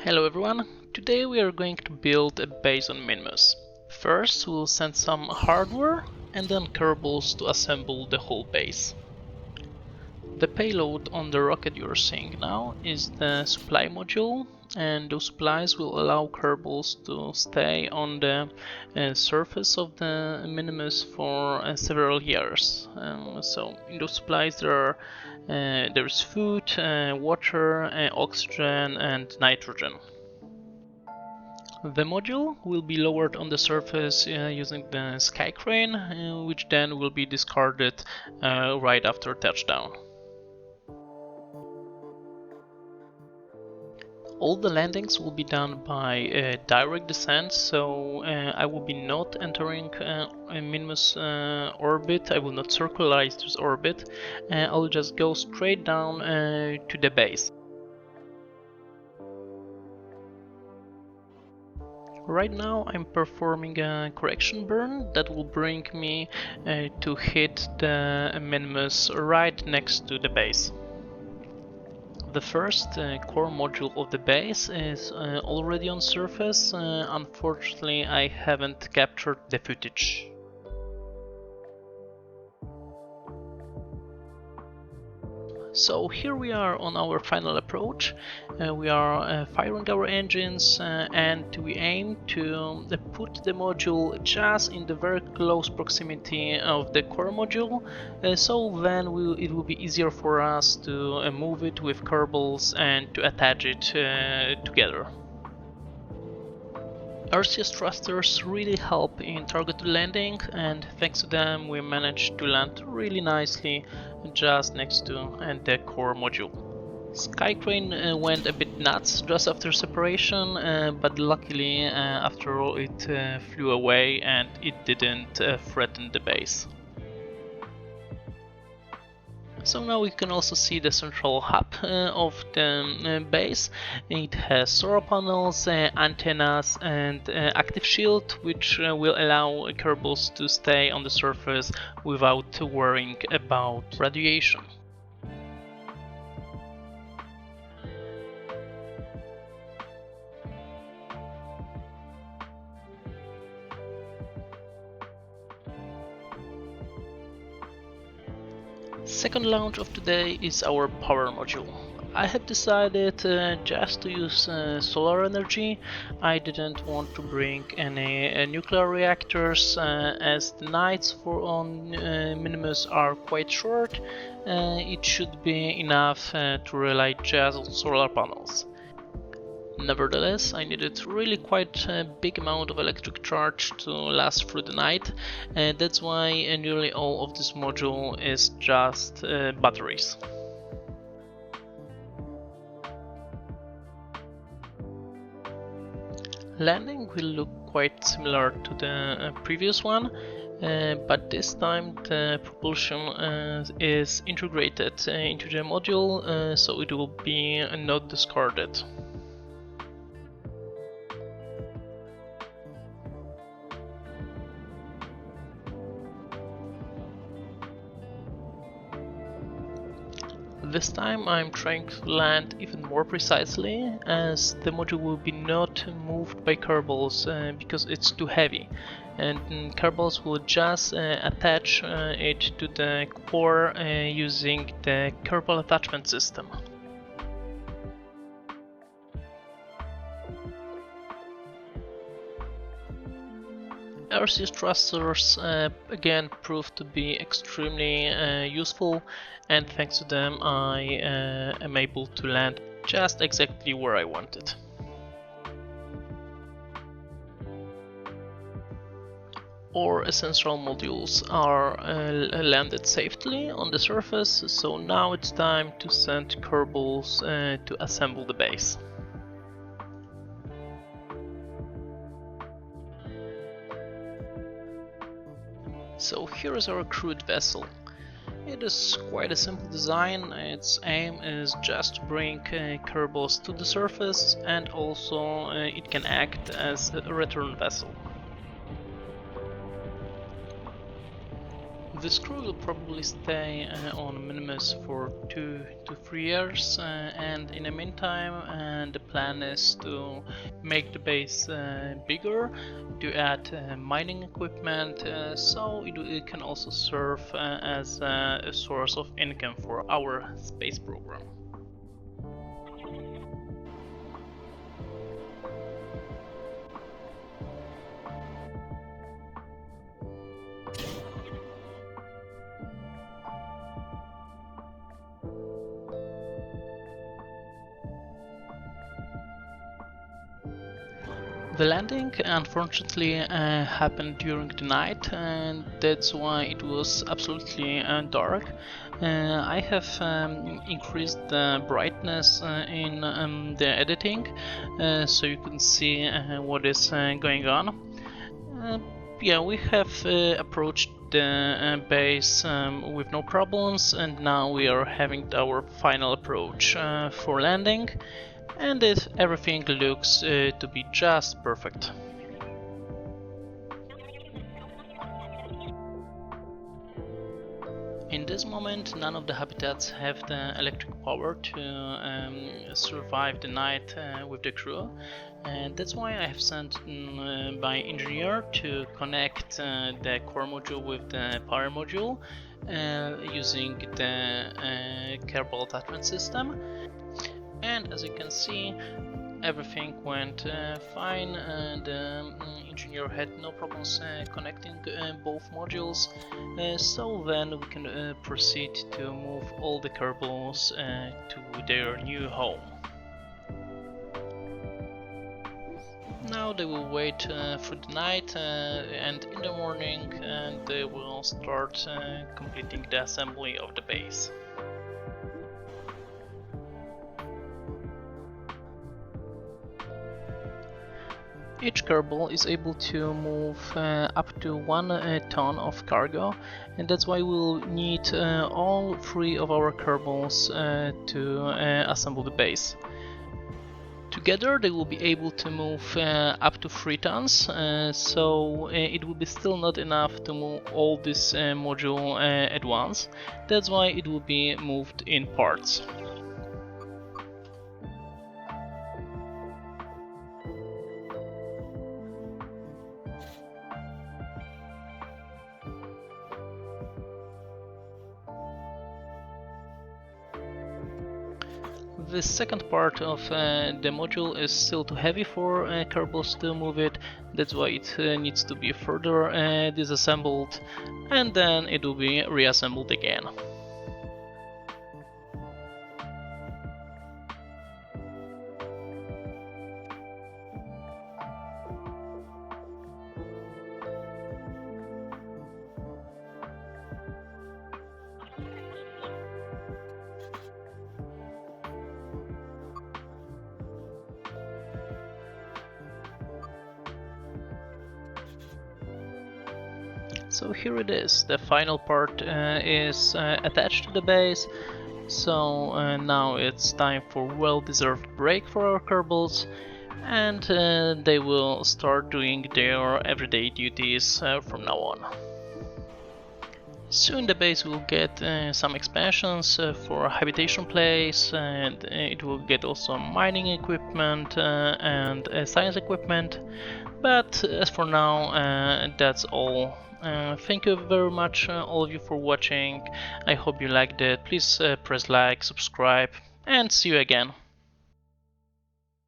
Hello everyone, today we are going to build a base on Minmus. First we'll send some hardware and then Kerbals to assemble the whole base. The payload on the rocket you're seeing now is the supply module, and those supplies will allow Kerbals to stay on the surface of the Minmus for several years. So in those supplies there's food, water, oxygen and nitrogen. The module will be lowered on the surface using the sky crane, which then will be discarded right after touchdown. All the landings will be done by direct descent, so I will be not entering a Minmus orbit. I will not circularize this orbit. I'll just go straight down to the base. Right now I'm performing a correction burn that will bring me to hit the Minmus right next to the base. The first core module of the base is already on surface. Unfortunately, I haven't captured the footage. So here we are on our final approach. We are firing our engines and we aim to put the module just in the very close proximity of the core module, so then it will be easier for us to move it with Kerbals and to attach it together. RCS thrusters really help in targeted landing, and thanks to them we managed to land really nicely just next to the core module. Sky crane went a bit nuts just after separation, but luckily after all it flew away and it didn't threaten the base. So now we can also see the central hub of the base. It has solar panels, antennas and active shield, which will allow Kerbals to stay on the surface without worrying about radiation. Second launch of today is our power module. I have decided just to use solar energy. I didn't want to bring any nuclear reactors as the nights on Minmus are quite short. It should be enough to rely just on solar panels. Nevertheless, I needed really quite a big amount of electric charge to last through the night, and that's why nearly all of this module is just batteries. Landing will look quite similar to the previous one, but this time the propulsion is integrated into the module, so it will be not discarded. This time I'm trying to land even more precisely, as the module will be not moved by Kerbals because it's too heavy, and Kerbals will just attach it to the core using the Kerbal attachment system. RCS thrusters again proved to be extremely useful, and thanks to them I am able to land just exactly where I wanted. All essential modules are landed safely on the surface, so now it's time to send Kerbals to assemble the base. So here is our crewed vessel. It is quite a simple design. Its aim is just to bring Kerbals to the surface, and also it can act as a return vessel. This crew will probably stay on Minmus for 2 to 3 years, and in the meantime the plan is to make the base bigger, to add mining equipment, so it can also serve as a source of income for our space program. The landing unfortunately happened during the night, and that's why it was absolutely dark. I have increased the brightness in the editing, so you can see what is going on. Yeah, we have approached the base with no problems, and now we are having our final approach for landing. And everything looks to be just perfect. In this moment, none of the habitats have the electric power to survive the night with the crew, and that's why I have sent my engineer to connect the core module with the power module using the Kerbal attachment system. And as you can see, everything went fine, and the engineer had no problems connecting both modules, so then we can proceed to move all the Kerbals to their new home. Now they will wait through the night, and in the morning they will start completing the assembly of the base. Each Kerbal is able to move up to 1 ton of cargo, and that's why we'll need all 3 of our Kerbals to assemble the base. Together they will be able to move up to 3 tons, so it will be still not enough to move all this module at once. That's why it will be moved in parts. The second part of the module is still too heavy for Kerbals to move it, that's why it needs to be further disassembled, and then it will be reassembled again. So here it is, the final part is attached to the base, so now it's time for well-deserved break for our Kerbals, and they will start doing their everyday duties from now on. Soon the base will get some expansions for habitation place, and it will get also mining equipment and science equipment, but as for now that's all. Thank you very much all of you for watching. I hope you liked it. Please press like, subscribe, and see you again.